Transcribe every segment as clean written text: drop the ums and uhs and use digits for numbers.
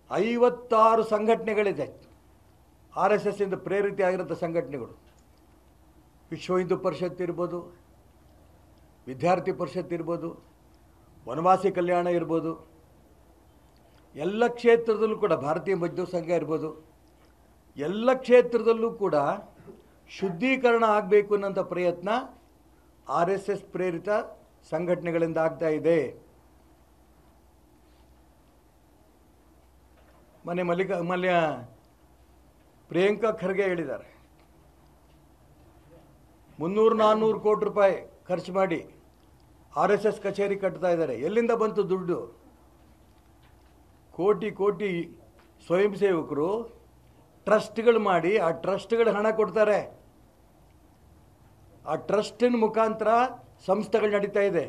56 ಸಂಘಟನೆಗಳಿದೆ R S S ಇಂದ ಪ್ರೇರಿತ ಆಗಿರೋ ಸಂಘಟನೆಗಳು. ವಿಶ್ವ ಹಿಂದೂ ಪರಿಷತ್ ಇರ್ಬೋದು, ವಿದ್ಯಾರ್ಥಿ ಪರಿಷತ್ ಇರ್ಬೋದು, ವನವಾಸಿ ಕಲ್ಯಾಣ ಇರ್ಬೋದು, ಎಲ್ಲ ಕ್ಷೇತ್ರದಲ್ಲೂ ಕೂಡ ಭಾರತೀಯ ಮಜ್ದೂರ್ ಸಂಘ ಇರ್ಬೋದು, ಎಲ್ಲ ಕ್ಷೇತ್ರದಲ್ಲೂ ಕೂಡ ಶುದ್ಧೀಕರಣ ಆಗಬೇಕು ಅನ್ನೋಂಥ ಪ್ರಯತ್ನ ಆರ್ ಎಸ್ ಎಸ್ ಪ್ರೇರಿತ ಸಂಘಟನೆಗಳಿಂದ ಆಗ್ತಾ ಇದೆ. ಮೊನ್ನೆ ಪ್ರಿಯಾಂಕಾ ಖರ್ಗೆ ಹೇಳಿದ್ದಾರೆ, 300-400 ಕೋಟಿ ರೂಪಾಯಿ ಖರ್ಚು ಮಾಡಿ ಆರ್ ಎಸ್ ಎಸ್ ಕಚೇರಿ ಕಟ್ತಾ ಇದ್ದಾರೆ. ಎಲ್ಲಿಂದ ಬಂತು ದುಡ್ಡು? ಕೋಟಿ ಕೋಟಿ ಸ್ವಯಂ ಸೇವಕರು ಟ್ರಸ್ಟ್ಗಳು ಮಾಡಿ ಆ ಟ್ರಸ್ಟ್ಗಳು ಹಣ ಕೊಡ್ತಾರೆ. ಆ ಟ್ರಸ್ಟಿನ ಮುಖಾಂತರ ಸಂಸ್ಥೆಗಳು ನಡೀತಾ ಇದೆ.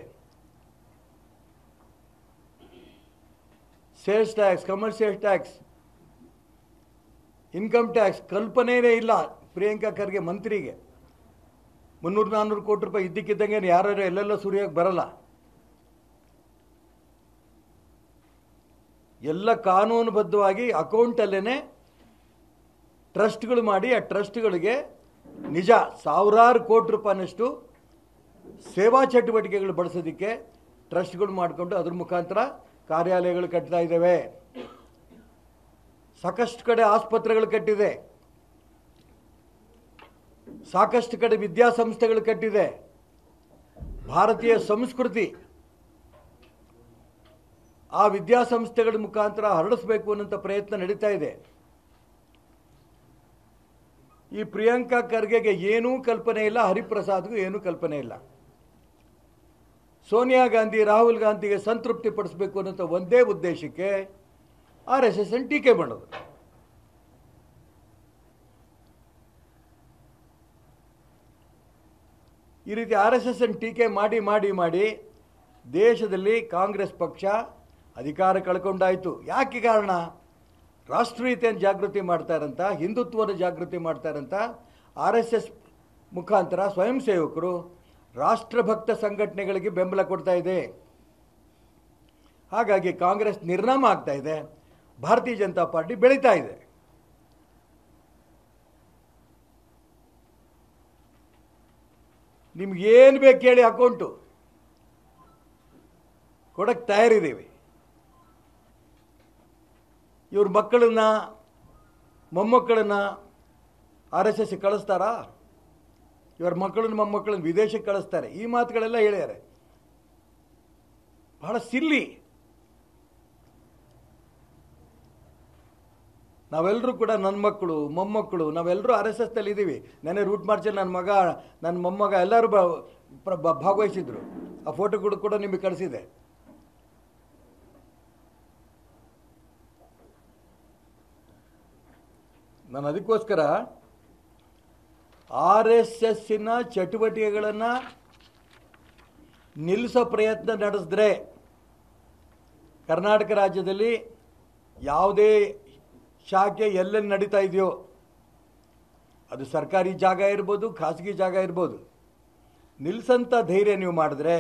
Sales tax, commercial tax, income tax ಕಲ್ಪನೆಯೇ ಇಲ್ಲ ಪ್ರಿಯಾಂಕಾ ಖರ್ಗೆ ಮಂತ್ರಿಗೆ. 300-400 ಕೋಟಿ ರೂಪಾಯಿ ಇದ್ದಕ್ಕಿದ್ದಂಗೆ ಯಾರು ಎಲ್ಲೆಲ್ಲ ಸುರಿಯೋಕೆ ಬರಲ್ಲ. ಎಲ್ಲ ಕಾನೂನುಬದ್ಧವಾಗಿ ಅಕೌಂಟಲ್ಲೇ ಟ್ರಸ್ಟ್ಗಳು ಮಾಡಿ ಆ ಟ್ರಸ್ಟ್ಗಳಿಗೆ ನಿಜ ಸಾವಿರಾರು ಕೋಟಿ ರೂಪಾಯಿನಷ್ಟು ಸೇವಾ ಚಟುವಟಿಕೆಗಳು ಬಳಸೋದಕ್ಕೆ ಟ್ರಸ್ಟ್ಗಳು ಮಾಡಿಕೊಂಡು ಅದ್ರ ಮುಖಾಂತರ ಕಾರ್ಯಾಲಯಗಳು ಕಟ್ತಾ ಇದ್ದಾವೆ. ಸಾಕಷ್ಟು ಕಡೆ ಆಸ್ಪತ್ರೆಗಳು ಕಟ್ಟಿದೆ, ಸಾಕಷ್ಟು ಕಡೆ ವಿದ್ಯಾಸಂಸ್ಥೆಗಳು ಕಟ್ಟಿದೆ. ಭಾರತೀಯ ಸಂಸ್ಕೃತಿ ಆ ವಿದ್ಯಾಸಂಸ್ಥೆಗಳ ಮುಖಾಂತರ ಹರಡಿಸಬೇಕು ಅನ್ನೋಂಥ ಪ್ರಯತ್ನ ನಡೀತಾ ಇದೆ. ಈ ಪ್ರಿಯಾಂಕಾ ಖರ್ಗೆಗೆ ಏನೂ ಕಲ್ಪನೆ ಇಲ್ಲ, ಹರಿಪ್ರಸಾದ್ಗೂ ಏನೂ ಕಲ್ಪನೆ ಇಲ್ಲ. ಸೋನಿಯಾ ಗಾಂಧಿ, ರಾಹುಲ್ ಗಾಂಧಿಗೆ ಸಂತೃಪ್ತಿ ಪಡಿಸಬೇಕು ಅನ್ನೋಂಥ ಒಂದೇ ಉದ್ದೇಶಕ್ಕೆ ಆರ್ ಎಸ್ ಎಸ್ ಅನ್ನು ಟೀಕೆ ಮಾಡೋದು. ಈ ರೀತಿ ಆರ್ ಎಸ್ ಎಸ್ ಅನ್ನು ಟೀಕೆ ಮಾಡಿ ಮಾಡಿ ಮಾಡಿ ದೇಶದಲ್ಲಿ ಕಾಂಗ್ರೆಸ್ ಪಕ್ಷ ಅಧಿಕಾರ ಕಳ್ಕೊಂಡಾಯಿತು. ಯಾಕೆ ಕಾರಣ? ರಾಷ್ಟ್ರೀಯತೆಯನ್ನು ಜಾಗೃತಿ ಮಾಡ್ತಾರಂತ, ಹಿಂದುತ್ವದ ಜಾಗೃತಿ ಮಾಡ್ತಾರಂತ ಆರ್ ಎಸ್ ಎಸ್ ಮುಖಾಂತರ ಸ್ವಯಂ ಸೇವಕರು ರಾಷ್ಟ್ರಭಕ್ತ ಸಂಘಟನೆಗಳಿಗೆ ಬೆಂಬಲ ಕೊಡ್ತಾ ಇದೆ. ಹಾಗಾಗಿ ಕಾಂಗ್ರೆಸ್ ನಿರ್ನಾಮ ಆಗ್ತಾ ಇದೆ, ಭಾರತೀಯ ಜನತಾ ಪಾರ್ಟಿ ಬೆಳೀತಾ ಇದೆ. ನಿಮ್ಗೇನು ಬೇಕು ಹೇಳಿ, ಅಕೌಂಟು ಕೊಡಕ್ಕೆ ತಯಾರಿದ್ದೀವಿ. ಇವ್ರ ಮಕ್ಕಳನ್ನ ಮೊಮ್ಮಕ್ಕಳನ್ನ ಆರ್ ಎಸ್ ಎಸ್ ಕಳಿಸ್ತಾರಾ? ಇವರ ಮಕ್ಕಳನ್ನ ಮೊಮ್ಮಕ್ಕಳನ್ನ ವಿದೇಶಕ್ಕೆ ಕಳಿಸ್ತಾರೆ. ಈ ಮಾತುಗಳೆಲ್ಲ ಹೇಳ್ಯಾರೆ. ಬಹಳ ಸಿಲ್ಲಿ. ನಾವೆಲ್ಲರೂ ಕೂಡ ನನ್ನ ಮಕ್ಕಳು ಮೊಮ್ಮಕ್ಕಳು ನಾವೆಲ್ಲರೂ ಆರ್ ಎಸ್ ಎಸ್ನಲ್ಲಿ ಇದ್ದೀವಿ. ನೆನ್ನೆ ರೂಟ್ ಮಾರ್ಚಲ್ಲಿ ನನ್ನ ಮಗ ನನ್ನ ಮೊಮ್ಮಗ ಎಲ್ಲರೂ ಭಾಗವಹಿಸಿದ್ರು. ಆ ಫೋಟೋಗಳು ಕೂಡ ನಿಮಗೆ ಕಳಿಸಿದೆ. ನಾನು ಅದಕ್ಕೋಸ್ಕರ ಆರ್ ಎಸ್ ಎಸ್ಸಿನ ಚಟುವಟಿಕೆಗಳನ್ನು ನಿಲ್ಲಿಸೋ ಪ್ರಯತ್ನ ನಡೆಸಿದ್ರೆ ಕರ್ನಾಟಕ ರಾಜ್ಯದಲ್ಲಿ ಯಾವುದೇ ಶಾಖೆ ಎಲ್ಲೆಲ್ಲಿ ನಡೀತಾ ಇದೆಯೋ, ಅದು ಸರ್ಕಾರಿ ಜಾಗ ಇರ್ಬೋದು, ಖಾಸಗಿ ಜಾಗ ಇರ್ಬೋದು, ನಿಲ್ಲಿಸಂಥ ಧೈರ್ಯ ನೀವು ಮಾಡಿದ್ರೆ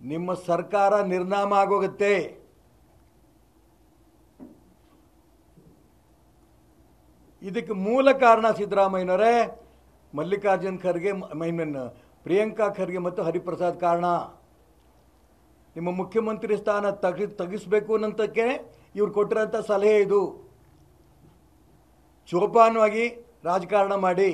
ನಿಮ್ಮ ಸರ್ಕಾರ ನಿರ್ನಾಮ ಆಗೋಗುತ್ತೆ. ಇದಕ್ಕೆ ಮೂಲ ಕಾರಣ ಸಿದ್ದರಾಮಯ್ಯನವರೇ, ಮಲ್ಲಿಕಾರ್ಜುನ್ ಖರ್ಗೆ, ಪ್ರಿಯಾಂಕಾ ಖರ್ಗೆ ಮತ್ತು ಹರಿಪ್ರಸಾದ್ ಕಾರಣ. ನಿಮ್ಮ ಮುಖ್ಯಮಂತ್ರಿ ಸ್ಥಾನ ತೆಗಿಸ್ಬೇಕು ಅನ್ನೋಂಥಕ್ಕೆ ಇವ್ರು ಕೊಟ್ಟಿರೋಂಥ ಸಲಹೆ ಇದು. ಚೋಪಾನವಾಗಿ ರಾಜಕಾರಣ ಮಾಡಿ